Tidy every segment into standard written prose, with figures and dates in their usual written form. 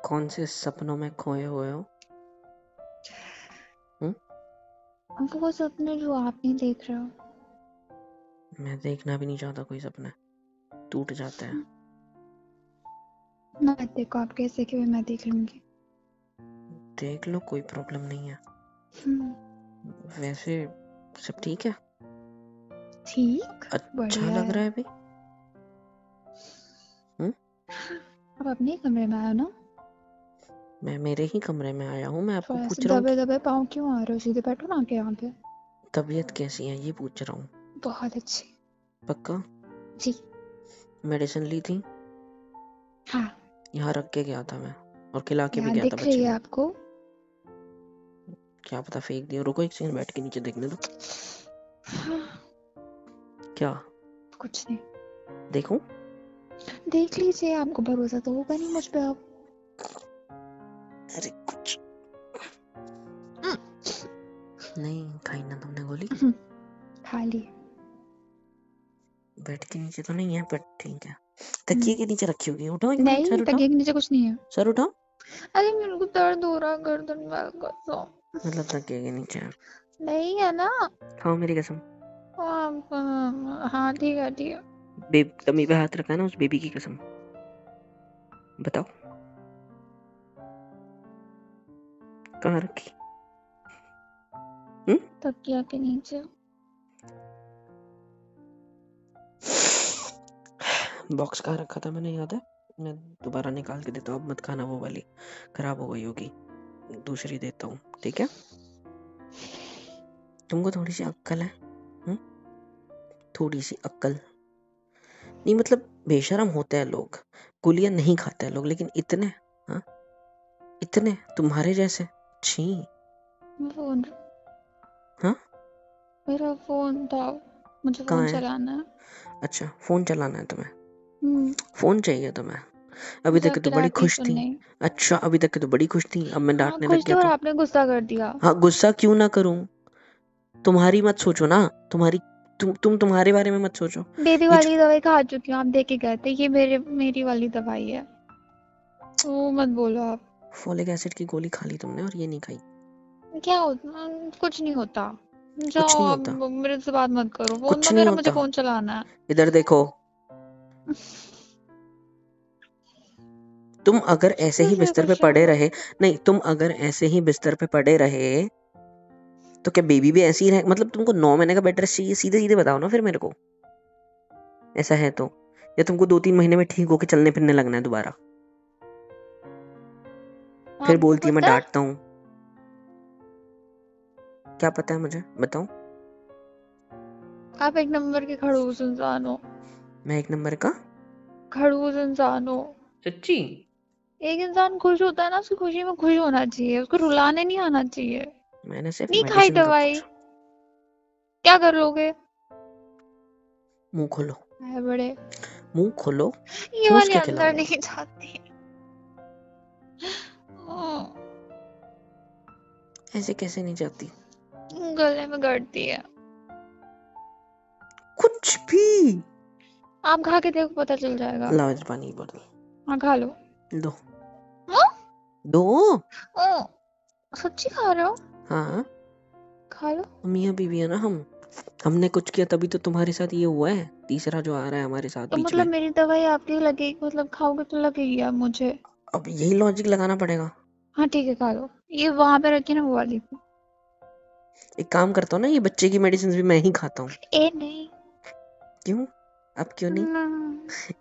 कौन से सपनों में खोए हुए हो? वो सपने जो आप नहीं देख रहे हो। मैं देखना भी नहीं चाहता कोई सपना, टूट जाता है। ना देखो, आप कैसे कि मैं देख लूंगी। देख लो, कोई प्रॉब्लम नहीं है। वैसे सब ठीक है? ठीक, अच्छा बढ़िया लग है। रहा है अभी? आप अपने कमरे में आए हो ना? मैं मेरे ही कमरे में आया हूँ। मैं आपको थोड़ा पूछ सा रहा हूँ दबे कि दबे पाँव क्यों आ रहे हो? सीधे बैठो ना आके यहाँ पे। तबीयत कैसी है ये पूछ रहा हूँ। बहुत अच्छी। पक्का? जी मेडिसिन ली थी? हाँ। यहाँ रख के गया था मैं, और खिला के भी यहाँ गया था दिख बच्चे रही है को। आपको? क्या पता फेंक दिया। रुको एक सेकंड, बैठ के नीचे देखने दो। क्या? कुछ नहीं। देखूं? देख लीजिए, आपको भरोसा तो होगा नहीं मुझ पे अब। अरे कुछ नहीं खाई ना तुमने गोली? खा ली। बेड के नीचे तो नहीं है, पर ठीक है। तकिए के नीचे रखी होगी। उठाओ एक मिनट, नहीं, सर उठाओ, तकिए के नीचे कुछ नहीं है। सर उठाओ। अरे मेरे को दर्द हो रहा, गर्दन में कसम। मतलब तकिए के नीचे है? नहीं है ना? खाओ मेरी कसम। हाँ ठीक है ठीक है। टमी पे हाथ रखा है ना उस बेबी की कसम, बताओ कहाँ रखी? तकिया के नीचे। बॉक्स कहाँ रखा था मैंने, याद है? मैं दोबारा निकाल के देता हूँ, अब मत खाना, वो वाली खराब हो गई होगी, दूसरी देता हूँ, ठीक है? तुमको थोड़ी सी अक्ल है? थोड़ी सी अक्ल नहीं, मतलब बेशरम होते हैं लोग, गोलियां नहीं खाते हैं लोग, लेकिन इतने, हाँ इतने तुम्हारे जैसे। छी। फोन। हाँ मेरा फोन था, मुझे कहाँ फोन है? चलाना है। अच्छा फोन चलाना है तुम्हें? हम्म। फोन चाहिए तुम्हें? अभी मुझे तक तो आपकी बड़ी डांट नहीं खुश थी। सुननी। अच्छा अभी तक तो बड़ी खुश थी, अब मैं हाँ डांटने लग खुश थे गया और तो? आपने गुस्सा कर दिया। हाँ गुस्सा क्यों ना करूं? तुम्हारी मत सोचो ना, तुम्हारी तुम तुम्हारे बारे में मत सोचो। बेबी ये वाली दवाई खा चुकी हूँ, आप देख के गए थे। ये मेरी वाली दवाई है। वो मत बोलो आप। फोलिक एसिड की गोली खा ली तुमने और ये नहीं खाई? क्या होता? कुछ नहीं होता। कुछ जाओ नहीं आप, होता, मेरे से बात मत करो। फोन कुछ दो नहीं मेरा, मुझे होता। फोन चलाना है। इधर देखो, तुम अगर ऐसे ही मुझे बिस्तर पे कुछ पड़े रहे, नहीं तुम अगर ऐसे ही बिस्तर पे पड़े रहे तो क्या बेबी भी ऐसी ही रहे? मतलब तुमको 9 महीने का बेड रेस्ट चाहिए? सीधे सीधे बताओ ना फिर मेरे को, ऐसा है तो। या तुमको 2-3 महीने में ठीक होके चलने फिरने लगना है दोबारा? फिर आपको बोलती है मैं पता है? डांटता हूँ। क्या पता है मुझे, बताओ। आप एक नंबर के खड़ूस इंसान हो। मैं एक नंबर का खड़ूस इंसान हो। सच्ची? एक इंसान खुश होता है ना, उसकी खुशी में खुश होना चाहिए, उसको रुलाने नहीं आना चाहिए। मैंने सिर्फ नहीं खाई मेडिसिन का दवाई, पूछा। क्या कर लोगे? मुंह खोलो, है बड़े। मुंह खोलो, ये ठूस वाली के अंदर खिलाऊंगा। नहीं जाती। ऐसे कैसे नहीं जाती? गले में गड़ती है। कुछ भी। आप खा के देखो, पता चल जाएगा। लाओ पानी की बोतल। हाँ खा लो। दो। हाँ? दो। सच्ची खा रहे हो? हाँ खा लो। मियाँ बीवी है ना हम, हमने कुछ किया तभी तो तुम्हारे साथ ये हुआ है। तीसरा जो आ रहा है हमारे साथ तो बीच मतलब में। मेरी दवाई आपकी लगेगी, मतलब खाओगे तो लगेगी अब मुझे। अब यही लॉजिक लगाना पड़ेगा। हाँ ठीक है, खा लो। ये वहां पे रखी ना, वो वाली। एक काम करता हूँ ना, ये बच्चे की मेडिसिन भी मैं ही खाता हूँ। ए नहीं। क्यों? अब क्यों नहीं?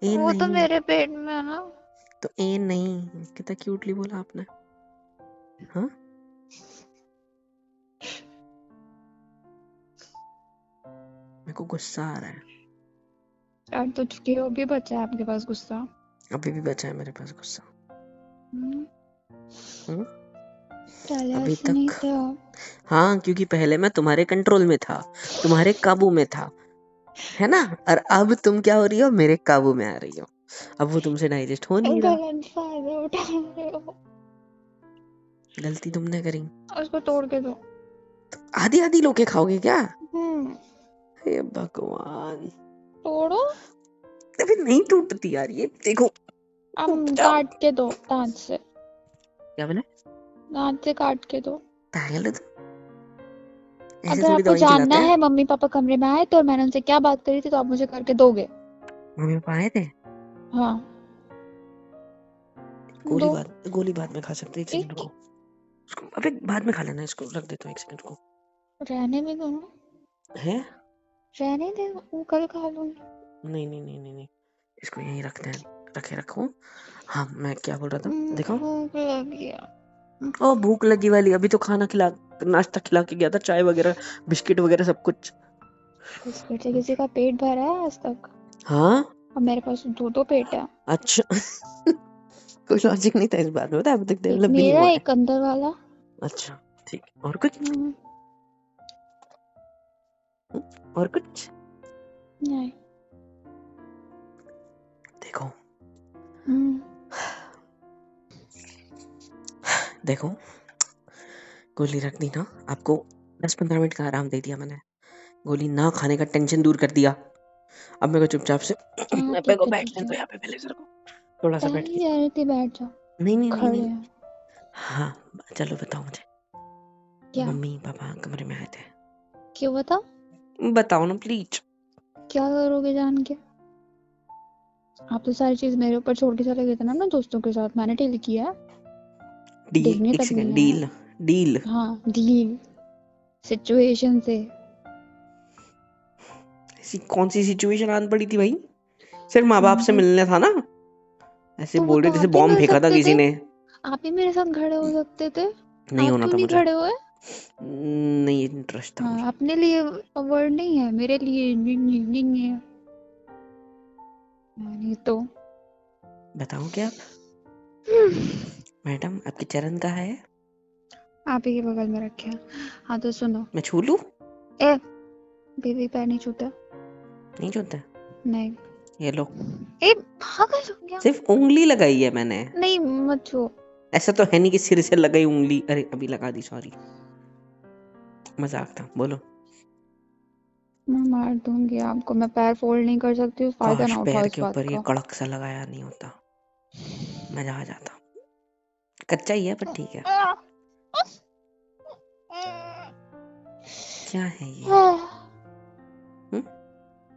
ए वो तो नहीं मेरे पेट में है ना। तो ए नहीं, कितना क्यूटली बोला आपने। हाँ मेरे को गुस्सा आ रहा है। यार तो चुकी हो, भी बचा है आपके पास गुस्सा? अभी भी बचा है मेरे पास गुस्सा। पहले अभी ऐसे नहीं तक। थे आप। हाँ क्योंकि पहले मैं तुम्हारे कंट्रोल में था, तुम्हारे काबू में था, है ना? और अब तुम क्या हो रही हो? मेरे काबू में आ रही हो। अब वो तुमसे डाइजेस्ट हो नहीं रहा। गलत फायदा उठा रहे हो। गलती तुमने करी। उसको तोड़ के दो। आधी आधी लोके खाओगे क्या? हम्म। हे भगवान। तोड़ो। अबे नहीं टूटती यार ये, देखो अब टूट जाओ। काट के दो दांत से, क्या बोले? दांत से काट के दो। पागल है तू, ऐसे अगर थोड़ी आपको दवाई जानना खिलाते हैं। है मम्मी पापा कमरे में आए तो और मैंने उनसे क्या बात करी थी तो आप मुझे करके दोगे। मम्मी पापा आए थे? हाँ गोली दो। बाद, गोली बाद में खा सकते हैं, एक सेकंड एक रुको। उसको अबे बाद में खा लेना, इसको रख देता हूँ, एक सेकंड रुको। रहने भी दो ना, है? रहने दे, वो कल खा लूंगी। नहीं नहीं नहीं नहीं नहीं, इसको यहीं रखते हैं, रखे रखो। हाँ मैं क्या बोल रहा था, देखो। भूख लगी है। ओ भूख लगी वाली, अभी तो खाना खिला, नाश्ता खिला के गया था, चाय वगैरह बिस्किट वगैरह सब कुछ। बिस्किट से किसी का पेट भरा है आज तक? हाँ और मेरे पास दो पेट है, अच्छा। कोई लॉजिक नहीं था इस बात में, पता है, अभी तक एक डेवलप भी नहीं मेरा हुआ है। एक अंदर वाला। अच्छा ठीक, और कुछ? हम्म, और कुछ? नहीं। देखो हम्म, देखो, गोली रख दी ना, आपको 10-15 मिनट का आराम दे दिया मैंने, गोली ना खाने का टेंशन दूर कर दिया। अब मेरे को चुपचाप से हाँ मेरे को ठीक है ठीक बैठने है, दो यहाँ पे, पहले सर को थोड़ा सा बैठ पहले के। जा रही थी, बैठ जाओ। नहीं नहीं नहीं खड़े नहीं, हैं हाँ चलो बताओ मुझे, क्या? मम्मी पापा कमरे में आए थे? क्यों बता? बताओ ना प्लीज। क्या करोगे जान के? आप तो सारी चीज मेरे ऊपर छोड़ के चले गए थे ना अपने दोस्तों के साथ, मैंने डील किया है। डील, देखने एक तक सेकंड, नहीं है। Deal deal? हाँ डील, सिचुएशन से। ऐसी कौन सी सिचुएशन आन पड़ी थी भाई? सिर्फ माँ बाप से बस मिलने था ना? ऐसे तो वो बोल रहे तो जैसे आप ही बॉम्ब मिल फेंका था सकते किसी थे, ने। आप ही मेरे साथ खड़े हो सकते थे। नहीं आप होना क्यों था नहीं मुझे, खड़े हुए? नहीं इंटरेस्ट था मुझे। हाँ अपने लिए अवार्ड नहीं है, मेरे लिए नहीं है। नहीं तो बताऊं क्या आप? मैडम आपके चरण कहाँ है? आप ही के बगल में रखे हैं। हाँ तो सुनो, मैं छू लूं? ए बेबी पैर नहीं छूता। नहीं छूते? नहीं। ये लो, ए पागल हो गया? सिर्फ उंगली लगाई है मैंने। नहीं मत छू। ऐसा तो है नहीं कि सिर से लगाई उंगली, अरे अभी लगा दी, सॉरी, मजाक था, बोलो। मैं मार दूंगी आपको, मैं पैर फोल्ड नहीं कर सकती, फायदा काश ना उठाओ पैर इस के बात ऊपर ये का। कड़क सा लगाया नहीं होता, मजा आ जाता। कच्चा ही है पर ठीक है। क्या है ये? हम्म?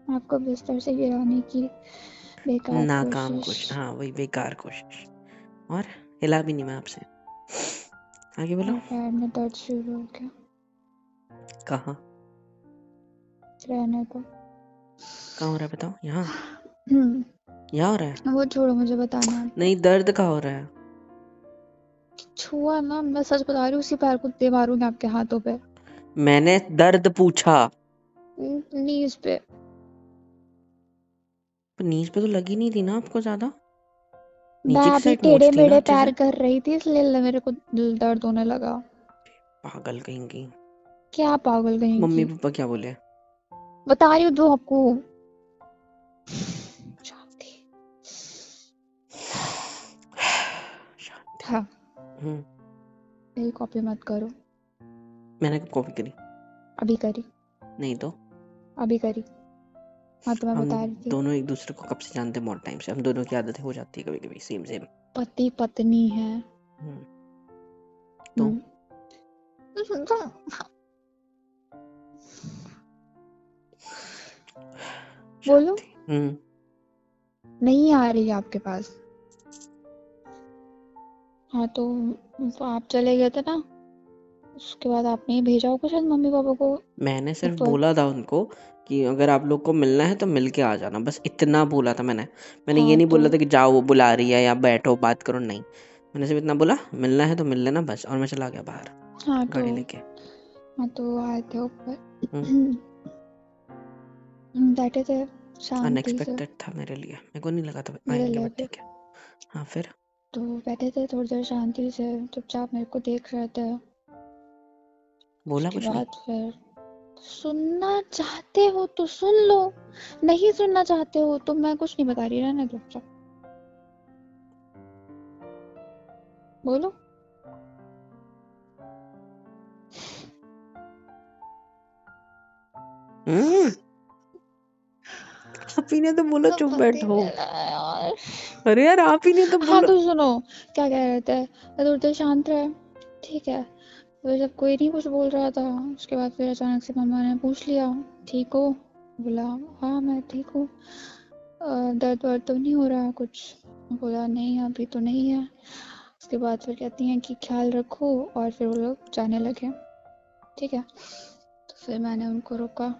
आपको बिस्तर से गिराने की बेकार नाकाम कोशिश। कोशिश, हाँ वही बेकार कोशिश। और हिला भी नहीं मैं आपसे। आगे बोलो। और पैर में दर्द शुरू हो गया। कहाँ? रहने दो। कहाँ हो रहा है बताओ? यहाँ? हम्म, यहाँ हो रहा है? वो छोड़ो, मुझे बताना है आपको। नहीं, दर्द कहाँ हो रहा है? छुआ ना, मैं सच बता रही हूँ, उसी पैर को दे मारूंगी आपके हाथों पे। मैंने दर्द पूछा। नीज पे। पर नीज पे तो लगी नहीं थी ना आपको ज्यादा, मैं नीचे की अभी साइड टेढ़े नोच थी ना मेढ़े अच्छे पैर से। कर रही थी इसलिए मेरे को दिल दर्द होने लगा। पागल कहीं की। क्या पागल कहीं मम्मी की? पापा क्या बोले? बता रही हूँ दो आपको। शांति। शांति। हाँ, हम्म। मेरी कॉपी मत करो। मैंने कब कॉपी करी? अभी करी, नहीं तो। अभी करी। हाँ तो मैं हम बता रही थी, दोनों एक दूसरे को कब से जानते हैं, बहुत टाइम से, हम दोनों की आदतें हो जाती है कभी कभी सेम सेम। पति पत्नी है। तो बोलो। शांति। नहीं आ रही आपके पास? हाँ तो आप चले गए थे ना, उसके बाद आपने ही भेजा होगा शायद मम्मी पापा को मैंने सिर्फ ऊपर। बोला था उनको कि अगर आप लोग को मिलना है तो मिल के आ जाना, बस इतना बोला था मैंने। मैंने ये हाँ नहीं तो बोला था कि जाओ वो बुला रही है या बैठो बात करो, नहीं। मैंने सिर्फ इतना बोला, मिलना है तो मिल लेना बस, और मैं चला गया बाहर हाँ तो गाड़ी लेके। हाँ तो आए थे ऊपर। हम्म। बैठे थे शांति से। अनएक्सपेक्टेड था मेरे लिए, मेरे को नहीं लगा था मेरे आएंगे, लिए बट भी। ठीक है। हाँ फिर? तो बैठे थे थोड़ी देर शांति से, चुपचाप मेरे को देख रहे थे। बोला उसके कुछ नहीं? बाद फिर, सुनना चाहते हो तो सुन लो, नहीं सुनना चाहते हो तो मैं कुछ नहीं बता रही, रहने दो चुप। बोलो। हम्म। आप ही ने तो बोला तो चुप पति बैठो। मेरा यार। अरे यार आप ही ने तो हाँ बोला। तो सुनो, क्या कह रहे थे, थोड़ी देर शांत रहे, ठीक है। तो जब कोई नहीं कुछ बोल रहा था, उसके बाद फिर अचानक से मम्मा ने पूछ लिया, ठीक हो? बोला हाँ मैं ठीक हूँ। दर्द वर्द तो नहीं हो रहा कुछ? बोला नहीं अभी तो नहीं है। उसके बाद फिर कहती हैं कि ख्याल रखो, और फिर वो लोग जाने लगे, ठीक है। तो फिर मैंने उनको रोका,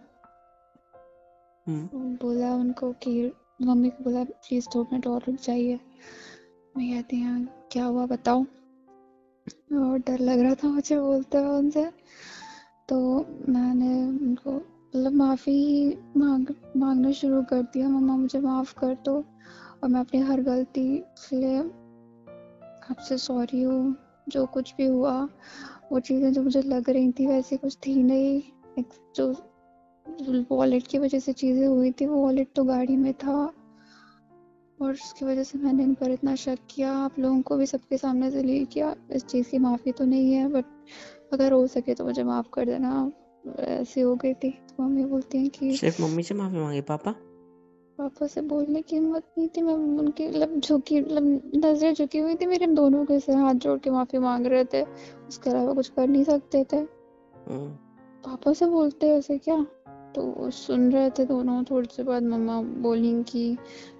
बोला उनको कि मम्मी को बोला प्लीज़ 2 मिनट और रुक जाइए। मैं कहती हैं क्या हुआ बताओ। और डर लग रहा था मुझे बोलते हुए उनसे। तो मैंने उनको मतलब मांगना शुरू कर दिया, मम्मा मुझे माफ़ कर दो, और मैं अपनी हर गलती के लिए आपसे सॉरी हूँ। जो कुछ भी हुआ, वो चीज़ें जो मुझे लग रही थी वैसे कुछ थी नहीं। जो वॉलेट की वजह से चीज़ें हुई थी, वो वॉलेट तो गाड़ी में था, और उसकी वजह से मैंने इन पर इतना शक किया, आप लोगों को भी सबके सामने जलील किया। इस चीज़ की माफ़ी तो नहीं है, बट अगर हो सके तो मुझे माफ़ कर देना। ऐसी हो गई थी। तो मम्मी बोलती हैं कि सिर्फ मम्मी से माफी मांगी? पापा? पापा से बोलने की हिम्मत नहीं थी। मैं उनकी नज़रें झुकी हुई थी मेरे, हम दोनों के से हाथ जोड़ के माफ़ी मांग रहे थे, उसके अलावा कुछ कर नहीं सकते थे। पापा से बोलते ऐसे क्या? तो सुन रहे थे दोनों। थोड़ी देर बाद मम्मा बोली कि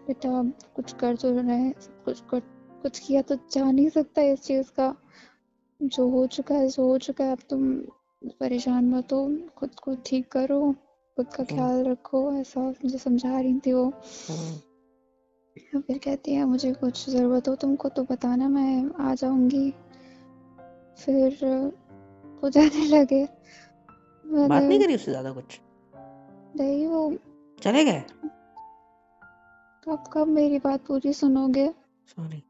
बेटा कुछ कर तो रहे, कुछ किया तो जा नहीं सकता इस चीज़ का। जो हो चुका है सो हो चुका है, अब तुम परेशान मत हो, खुद को ठीक करो, खुद का ख्याल रखो, ऐसा मुझे समझा रही थी वो। फिर कहती है मुझे कुछ ज़रूरत हो तुमको तो बताना, मैं आ जाऊंगी। फिर वो जाने लगे। बात नहीं मैंने करी उससे ज्यादा कुछ? नहीं, वो चले गए? आप कब मेरी बात पूरी सुनोगे? सॉरी।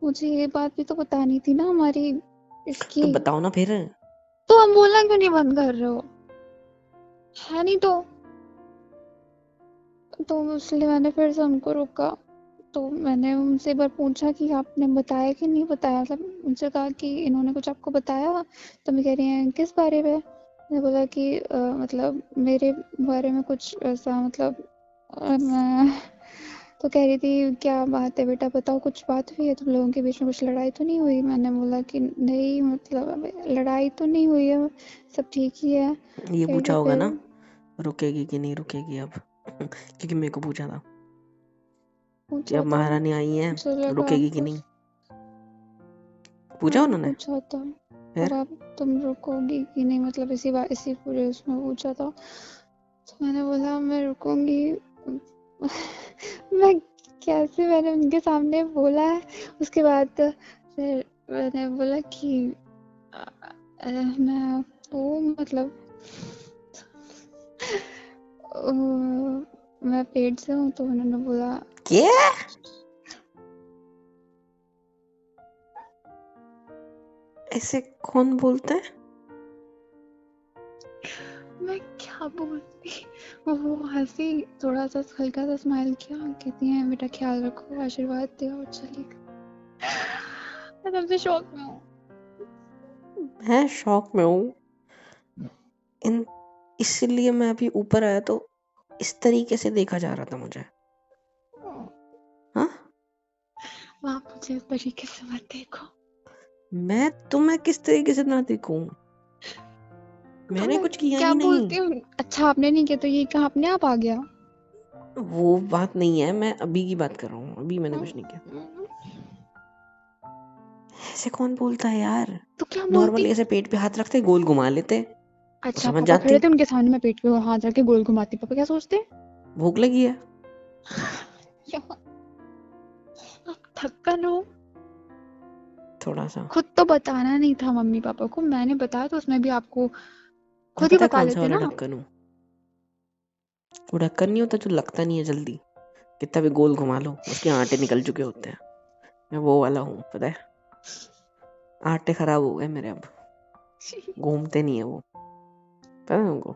मुझे ये बात भी तो बतानी थी ना हमारी तो इसकी। बताओ ना फिर। तो हम बोलना क्यों नहीं बंद कर रहे हो? है नहीं तो इसलिए मैंने फिर से उनको रोका। तो मैंने उनसे एक बार पूछा कि आपने बताया कि नहीं बताया, मतलब उनसे कहा कि इन्होंने कुछ आपको बताया? तो मैं कह रही हैं किस बारे में? मैंने बोला कि मतलब मेरे बारे में कुछ ऐसा, मतलब मैं तो कह रही थी क्या बात है बेटा बताओ, कुछ बात हुई है तुम लोगों के बीच में, कुछ लड़ाई तो नहीं हुई? मैंने बोला कि नहीं, मतलब लड़ाई तो नहीं हुई है, सब ठीक ही है। ये कह रही पूछा थी होगा फिर ना रुकेगी कि नहीं रुकेगी अब? क्योंकि मेरे को पूछा था कि पूछा अब था, महारानी आई है, मुझे लगा रुकेगी कि आपको। नहीं? पूछा हाँ उन्होंने? पूछा था। और फिर? आप तुम रुकोगी कि नहीं, मतलब इसी बात इसी पूरे उसमें पूछा था। तो मैंने बोला मैं रुकूंगी। मैं कैसे मैंने उनके सामने बोला है। उसके बाद फिर मैंने बोला कि मैं वो मतलब अ, मैं पेट से हूँ। तो उन्होंने बोला क्या? ऐसे कौन बोलता है? मैं क्या बोलती। वो हंसी, थोड़ा सा हल्का सा स्माइल किया, कहती हैं बेटा ख्याल रखो, आशीर्वाद दिया और चली गई। मैं सबसे शौक में हूँ। मैं शौक में हूँ। इसलिए मैं अभी ऊपर आया तो इस तरीके से देखा जा रहा था मुझे। हाँ आप मुझे इस तरीके से मत देखो। मैं तुम्हें किस तरीके से ना देखूं? तो मैंने मैं कुछ किया क्या ही नहीं। बोलती हूँ? अच्छा आपने नहीं किया तो ये कहाँ अपने आप आ गया? वो बात नहीं है, मैं अभी की बात कर रहा हूँ, अभी मैंने कुछ नहीं किया। ऐसे कौन बोलता है यार? तो क्या बोलती? नॉर्मली ऐसे पेट पे हाथ रखते गोल घुमा लेते तो अच्छा समझ पापा खड़े जाती। थे उनके सामने, मैं पेट पे हाथ रख के गोल घुमाती, पापा क्या सोचते? भूख लगी है। यार, आप थक्कन हो। थोड़ा सा। खुद तो बताना नहीं था मम्मी पापा को, मैंने बताया तो उसमें भी आपको मैं खुद ही पता है बता कौन सा लेते वाला ना। ढक्कन हूँ? वो ढक्कन नहीं होता जो लगता नहीं है जल्दी, कितना भी गोल घुमा लो उसके आटे निकल चुके होते हैं। मैं वो वाला हूँ, पता है। आटे खराब हो गए मेरे, अब घूमते नहीं है वो, पता है तुमको?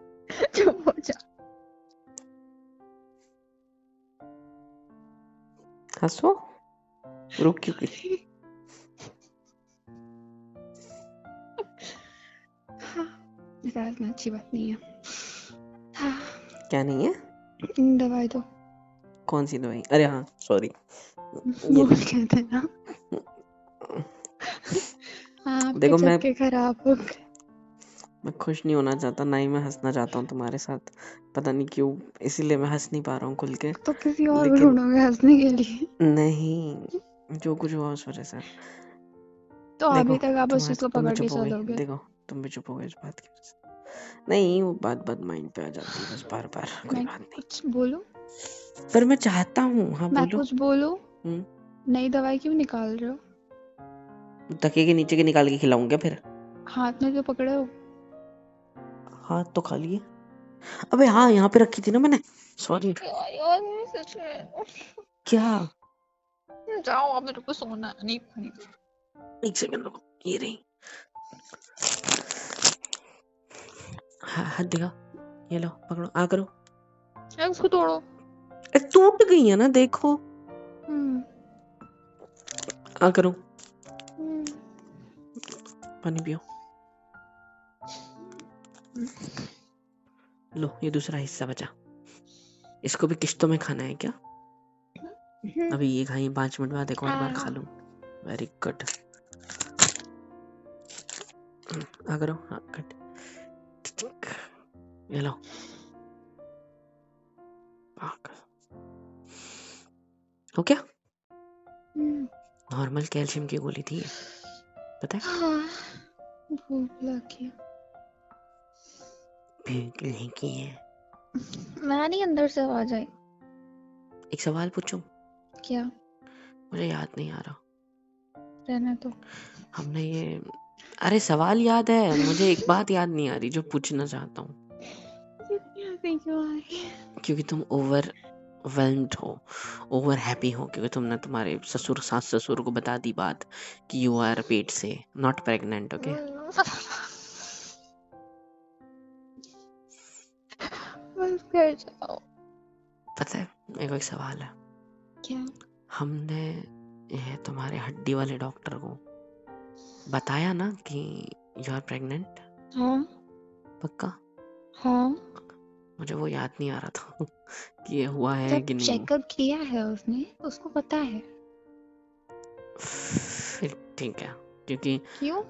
चुप हो जा। हंसो, रुक क्यों गई? हाँ, इतना अच्छी बात नहीं है। हाँ, क्या नहीं है? दवाई दो। कौन सी दवाई? अरे हाँ सॉरी, ये बोल लो। कहते ना। हाँ, आपके देखो मैं चक्के खराब हो गए। खुश नहीं होना चाहता, ना ही मैं हंसना चाहता हूँ तुम्हारे साथ, पता नहीं क्यों, इसीलिए मैं हंस नहीं पा रहा हूँ खुल के। तो किसी और को लेकिन ढूंढोगे हंसने के लिए। नहीं, जो कुछ हुआ उस वजह से। तो देखो अभी तक आप उस चीज को तुम भी पकड़ के चुप हो गई, चलोगे। देखो तुम भी चुप हो गई इस बात की वजह से। नहीं वो बात माइंड पे आ जाती है बस बार बार, कोई मैं बात नहीं। कुछ बोलूं? पर मैं चाहता हूँ, हाँ मैं बोलो। कुछ बोलूं? हम्म, नई दवाई क्यों निकाल रहे हो? तकिए के नीचे के निकाल के खिलाऊं क्या फिर? हाथ में क्यों पकड़े हो? हाथ तो खा लिए। अबे हाँ, यहाँ पे रखी थी ना मैंने, सॉरी। यार सच में। क्या? जाओ, अब मेरे को सोना है, नहीं नहीं। एक सेकंड रुको, ये रही। हाँ हाथ दिखा, ये लो पकड़ो, आ करो। यार उसको तोड़ो। टूट गई है ना, देखो। हम्म आ करो, हम्म। पानी पियो। लो ये दूसरा हिस्सा बचा, इसको भी किश्तों में खाना है क्या? अभी ये खाई, 5 मिनट बाद एक और बार खा लूं। Very good. आ करो, हाँ कट। ये लो, हो क्या? नॉर्मल कैल्शियम की गोली थी ये, पता है? हाँ, भूख लगी। भूख लगी है। मैं नहीं, अंदर से आवाज आई। एक सवाल पूछूं? क्या? मुझे याद नहीं आ रहा। रहने तो। हमने ये, अरे सवाल याद है मुझे, एक बात याद नहीं आ रही जो पूछना चाहता हूँ। क्यों आ रही है? क्योंकि तुम ओवरवेल्म्ड हो, ओवर हैप्पी हो, क्योंकि तुमने तुम्हारे ससुर सास ससुर को बता दी बात कि यू आर पेट से नॉट प्रेग्नेंट, ओके? बस कर जाओ। पता है मेरे को एक सवाल है। क्या? हमने ये तुम्हारे हड्डी वाले डॉक्टर को बताया ना कि यू आर प्रेग्नेंट? हाँ पक्का? हाँ। मुझे वो याद नहीं आ रहा था कि ये हुआ है जब कि नहीं। चेकअप किया है उसने, उसको पता है। फिर ठीक है, क्योंकि क्यों?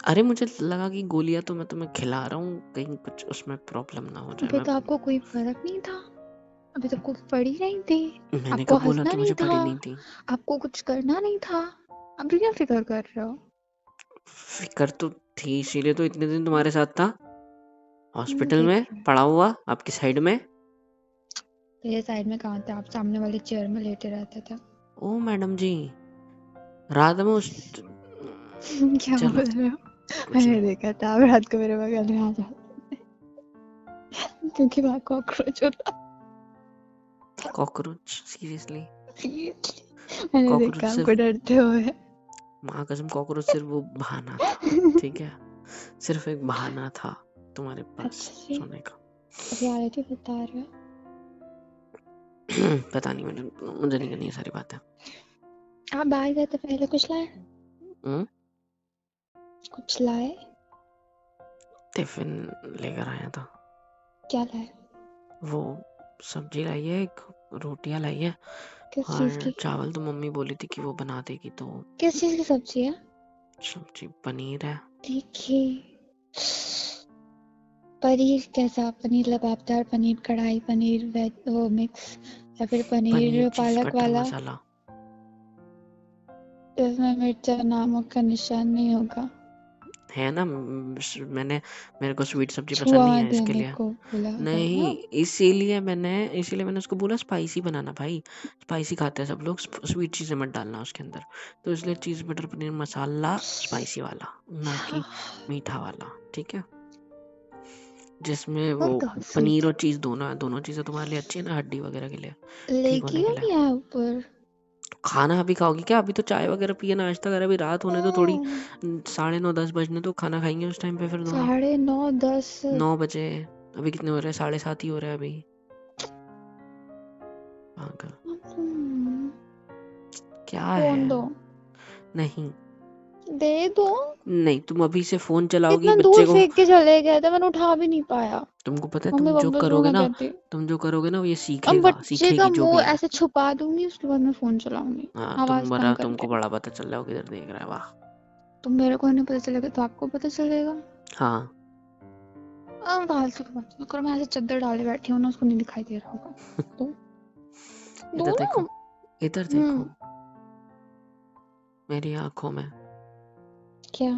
अरे मुझे लगा कि गोलियां तो मैं तुम्हें खिला रहा हूँ, कहीं कुछ उसमें प्रॉब्लम ना हो जाए। अभी तो आपको कोई फर्क नहीं था। अभी तो आपको पड़ी नहीं थी। मैंने आपको कब बोला हंसना कि नहीं मुझे था। पड़ी नहीं थी? आपको कुछ करना नहीं था। अब क्या फिक्र कर रहे हो? फिक्र तो थी, इसीलिए तो इतने दिन तुम्हारे साथ था, हॉस्पिटल में देख लो। पड़ा हुआ आपकी साइड में। मेरे साइड में कहाँ थे? आप सामने वाली चेयर में लेटे रहते थे। ओ मैडम जी, रात में उस क्या चलो बोल रहे हो? कुछ मैंने नहीं। देखा था आप रात को मेरे बगल में आ जाते थे, क्योंकि वहाँ कॉकरोच होता। कॉकरोच? सीरियसली? मैंने कॉकरोच देखा सिर्फ, आपको डरते हुए। माँ कसम कॉकरोच सिर्फ वो बहाना था, ठीक है? सिर्फ एक बहाना था तुम्हारे पास अच्छा जी, सोने का। रियलिटी बता रहे हो? पता नहीं, मुझे नहीं करनी ये सारी बातें। आप बाहर गए तो पहले कुछ लाए? हम्म, कुछ लाए? टिफिन लेकर आया था। क्या लाए? वो सब्जी लाई है, एक रोटियां लाई है, किस चीज और की? चावल तो मम्मी बोली थी कि वो बना देगी, तो किस चीज की सब्जी है? सब्जी पनीर है। देखिए, पनीर कैसा? पनीर लबाबदार पनीर, कढ़ाई पनीर, वेज वो मिक्स, या फिर पनीर पनीर चीज पालक बटर वाला? मसाला। इसमें मिर्च और नमक का निशान नहीं होगा। है ना, मेरे को स्वीट सब्जी पसंद नहीं छुआ है इसके देने लिए। को बोला नहीं, होगा। इसीलिए मैंने उसको बोला स्पाइसी बनाना भाई, स्पाइसी खाते हैं सब लोग, स्वीट चीजें मत डालना उसके अंदर। तो इसलिए चीज बटर पनीर मसाला स्पाइसी वाला, ना कि मीठा वाला, ठीक है? जिसमें वो बहुत पनीर स्वीट। और चीज दोनों चीजें तुम्हारे लिए अच्छी है ना, हड्डी वगैरह के लिए, ठीक लेके होने के क्यों लिए। नहीं आया ऊपर? खाना अभी खाओगी क्या? अभी तो चाय वगैरह पिए, नाश्ता करा, अभी रात होने तो थोड़ी, 9:30 10 बजने तो खाना खाएंगे उस टाइम पे फिर दोनों। 9:30 10। 9 बजे, अभी कितने हो रहे हैं? 7:30 ही हो रहे हैं अभी। पागल, क्या फोन है? दो। नहीं, दे दो। नहीं, तुम अभी से फोन चलाओगी इतना बच्चे दूर को। फेंक के चले गए थे, मैंने उठा भी नहीं पाया। तुमको पता है मम्मी तुम जो पापा से करोगे मैं ना, कहती, वो ये अब सीखेगा, बच्चे का सीखेगी जो मुंह भी है। ऐसे छुपा दूंगी, उसके बाद मैं फोन चलाऊंगी हाँ, आवाज कम करके। तुमको बड़ा पता चल रहा है वो किधर देख रहा है। वाह। तो मेरे को नहीं पता चलेगा तो आपको पता चलेगा। हाँ, फालतू की बात मत करो, मैं ऐसे चद्दर डाले बैठी हूँ ना, उसको नहीं दिखाई दे रहा होगा तो दो इधर ना। देखो, इधर देखो, हम्म। मेरी आंखों में। क्या?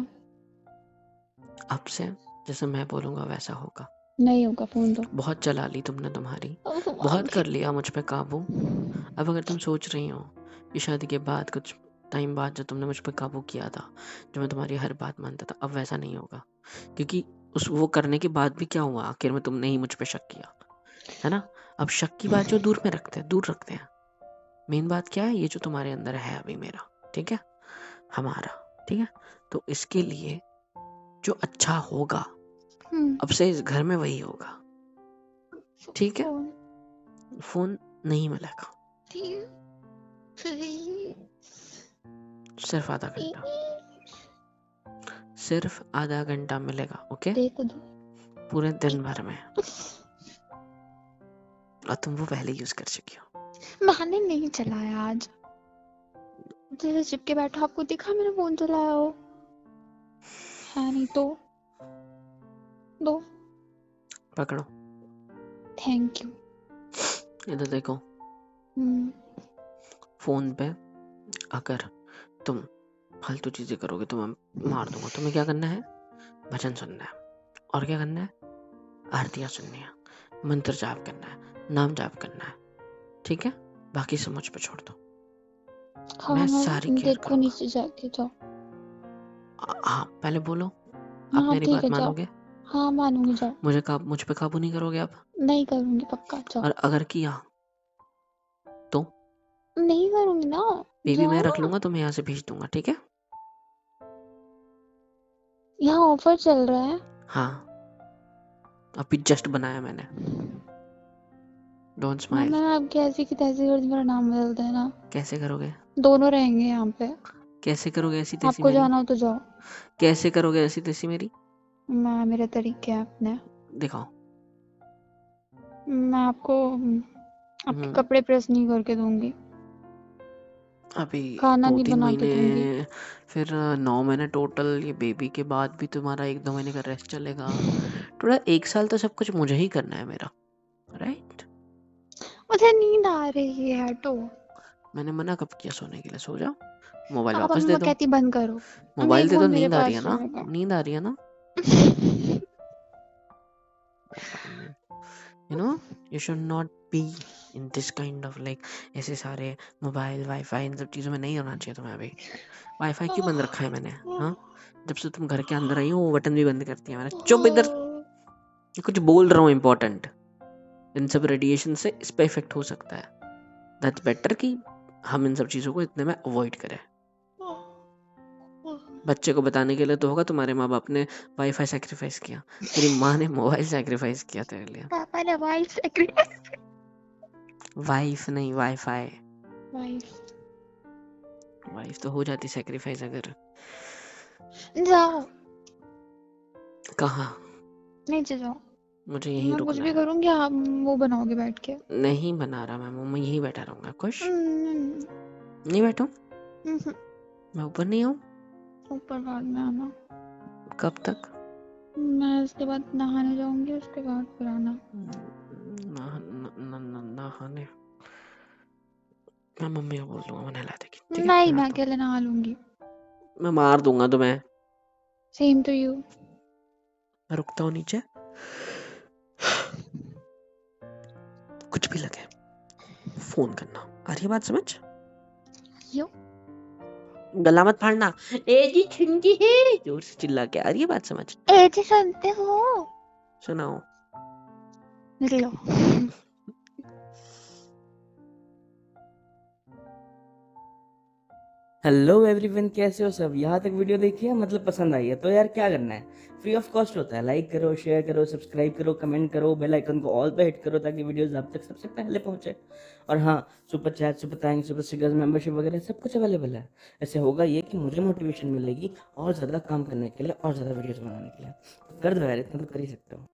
अब से जैसे मैं बोलूंगा वैसा होगा। नहीं होगा, फोन दो। बहुत चला ली तुमने तुम्हारी, अब बहुत मांगी। कर लिया मुझ पे काबू। अब अगर तुम सोच रही हो कि शादी के बाद कुछ टाइम बाद जो तुमने मुझ पे काबू किया था, जो मैं तुम्हारी हर बात मानता था, अब वैसा नहीं होगा। क्योंकि उस वो करने के बाद भी क्या हुआ, आखिर में तुमने ही मुझ पे शक किया, है ना। अब शक की बात जो दूर में रखते हैं, दूर रखते हैं। मेन बात क्या है, ये जो तुम्हारे अंदर है अभी मेरा, ठीक है, हमारा, ठीक है। तो इसके लिए जो अच्छा होगा अब से इस घर में वही होगा, ठीक है। फोन फोन नहीं मिलेगा, सिर्फ आधा घंटा, सिर्फ आधा घंटा मिलेगा, ओके। दे तो दो। पूरे दिन भर में, और तुम वो पहले यूज कर चुकी हो। मैंने नहीं चलाया आज, जैसे चिपके बैठा, आपको दिखा मैंने फोन चलाया हो? है नहीं तो दो। पकड़ो, थैंक यू। इधर देखो। फोन पे अगर तुम फालतू चीजें करोगे तो मैं मार दूंगा। तुम्हें क्या करना है, भजन सुनना है, और क्या करना है, आरतियां सुननी है, मंत्र जाप करना है, नाम जाप करना है, ठीक है। बाकी सब मुझ पे छोड़ दो, मैं सारी केयर देखो करूंगा। नीचे जाके जाओ। हाँ, पहले बोलो, आप हाँ मेरी ठीक बात है, जाओ। मानोगे? हाँ मानूंगी, जाओ। मुझ पे काबू नहीं करोगे आप? नहीं करूंगी, पक्का, जाओ। और अगर किया तो नहीं करूंगी ना। बेबी जाओ मैं रख ना। लूंगा, तुम्हें यहाँ से भेज दूंगा, ठीक है। यहाँ ऑफर चल रहा है। हाँ, अभी जस्ट बनाया मैंने। डोंट हाँ, स्माइल। मैं आपकी ऐसी की तैसी कर मेरा नाम बदल देना। कैसे करोगे? दोनों रहेंगे यहाँ पे। कैसे करोगे ऐसी तैसी आपको मेरी? जाना हो तो जाओ। कैसे करोगे ऐसी तैसी मेरी? मैं, मेरे तरीके हैं अपने। दिखाओ। मैं आपको आपके कपड़े प्रेस नहीं करके दूंगी, अभी खाना नहीं 2-3 बना के दूंगी। महीने, फिर 9 महीने टोटल, ये बेबी के बाद भी तुम्हारा 1-2 महीने का रेस्ट चलेगा। टोटल 1 साल तो सब कुछ मुझे ही करना है मेरा, राइट। मुझे नींद आ रही है, हटो। मैंने मना कब किया सोने के लिए? सो जाओ, मोबाइल आप वापस दे मम्मा दो। कहती बंद करो। नहीं, मोबाइल दे दो, फोन मेरे नींद आ रही है पास ना, रहेगा। नींद आ रही है ना। You know, you should not be in this kind of like ऐसे सारे मोबाइल वाईफाई इन सब चीज़ों में नहीं होना चाहिए तुम्हें अभी। वाईफाई क्यों बंद रखा है मैंने? हाँ, जब से तुम घर के अंदर आई हो वो बटन भी बंद करती है मैंने। चुप इधर, कुछ बोल रहा हूँ इम्पोर्टेंट। इन सब रेडिएशन से इस पे इफेक्ट हो सकता है। दैट्स बेटर कि हम इन सब चीज़ों को इतने में अवॉइड करें। बच्चे को बताने के लिए तो होगा तुम्हारे माँ बाप ने वाईफाई सैक्रिफाइस किया, तेरी माँ ने मोबाइल सैक्रिफाइस किया तेरे लिए। पापा ने वाइफ सैक्रिफाइस। वाइफ नहीं, वाईफाई। वाइफ। वाइफ तो हो जाती सैक्रिफाइस अगर। जाओ, कहाँ? नीचे जाओ। मुझे यहीं मैं कुछ रुकना भी है। करूंगी, आप वो बनाओगे बैठ के। नहीं बना रहा मैं यहीं बैठा रहूंगा। खुश? हम्म, नहीं बैठूं? हम्म, मैं ऊपर नहीं आऊं? ऊपर बाद में आना। कब तक? मैं उसके बाद नहाने जाऊंगी, उसके बाद फिर आना। नहाने? मैं मम्मी को बोल दूंगा, मैं नहला देगी, ठीक है। नहीं, मैं मैं आता हूँ, अकेले नहा लूंगी। मैं मार दूंगा तुम्हें। Same to you. मैं रुकता हूँ नीचे, कुछ भी लगे फोन करना। आ रही है बात समझ? यो, गला मत फाड़ना। ए जी ठंडी है, जोर से चिल्ला के। आ रही है बात समझ? ऐसे सुनते हो? सुनाओ। निकलो। हेलो एवरीवन, कैसे हो सब। यहाँ तक वीडियो देखी है, मतलब पसंद आई है तो यार क्या करना है, फ्री ऑफ कॉस्ट होता है। लाइक करो, शेयर करो, सब्सक्राइब करो, कमेंट करो, बेल आइकन को ऑल पे हिट करो ताकि वीडियोस आप तक सबसे पहले पहुंचे। और हाँ, super chat, super thanks, super stickers, membership वगैरह सब कुछ अवेलेबल है। ऐसे होगा ये कि मुझे मोटिवेशन मिलेगी और ज़्यादा काम करने के लिए और ज़्यादा वीडियोज़ बनाने के लिए। तो कर दो यार, इतना तो कर ही सकते हो।